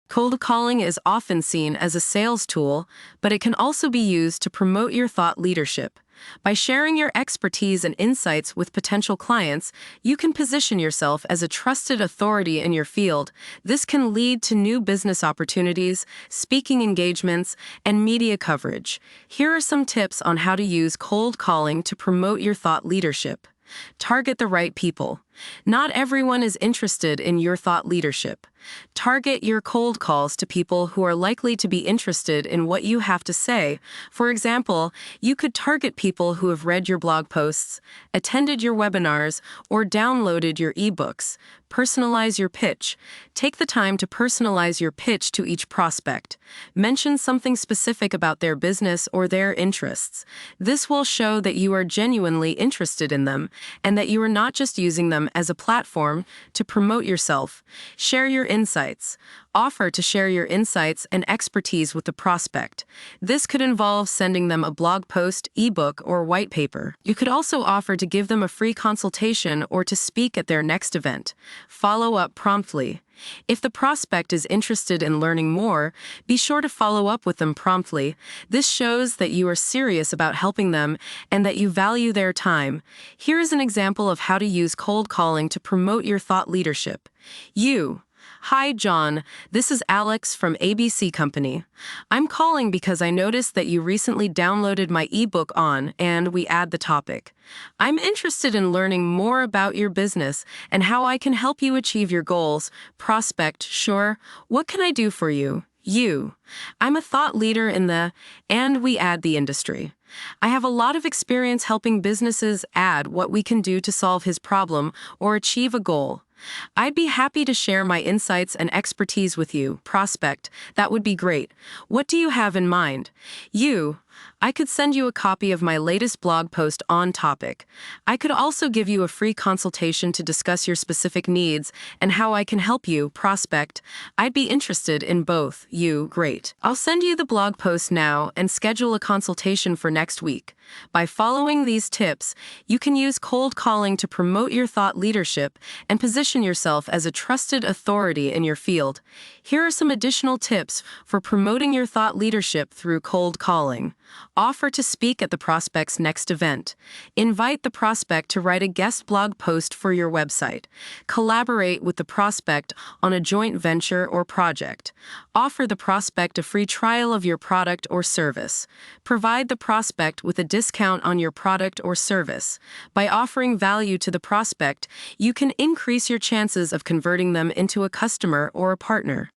Cold calling is often seen as a sales tool, but it can also be used to promote your thought leadership. By sharing your expertise and insights with potential clients, you can position yourself as a trusted authority in your field. This can lead to new business opportunities, speaking engagements, and media coverage. Here are some tips on how to use cold calling to promote your thought leadership. Target the right people. Not everyone is interested in your thought leadership. Target your cold calls to people who are likely to be interested in what you have to say. For example, you could target people who have read your blog posts, attended your webinars, or downloaded your ebooks. Personalize your pitch. Take the time to personalize your pitch to each prospect. Mention something specific about their business or their interests. This will show that you are genuinely interested in them and that you are not just using them as a platform to promote yourself. Share your insights. Offer to share your insights and expertise with the prospect. This could involve sending them a blog post, ebook, or white paper. You could also offer to give them a free consultation or to speak at their next event. Follow up promptly. If the prospect is interested in learning more, be sure to follow up with them promptly. This shows that you are serious about helping them and that you value their time. Here is an example of how to use cold calling to promote your thought leadership. Hi, John. This is Alex from ABC Company. I'm calling because I noticed that you recently downloaded my ebook and we add the topic. I'm interested in learning more about your business and how I can help you achieve your goals. Prospect, sure. What can I do for you? I'm a thought leader in and we add the industry. I have a lot of experience helping businesses add what we can do to solve his problem or achieve a goal. I'd be happy to share my insights and expertise with you. Prospect, that would be great. What do you have in mind? I could send you a copy of my latest blog post on topic. I could also give you a free consultation to discuss your specific needs and how I can help you. Prospect, I'd be interested in both. Great. I'll send you the blog post now and schedule a consultation for next week. By following these tips, you can use cold calling to promote your thought leadership and position yourself as a trusted authority in your field. Here are some additional tips for promoting your thought leadership through cold calling. Offer to speak at the prospect's next event. Invite the prospect to write a guest blog post for your website. Collaborate with the prospect on a joint venture or project. Offer the prospect a free trial of your product or service. Provide the prospect with a discount on your product or service. By offering value to the prospect, you can increase your chances of converting them into a customer or a partner.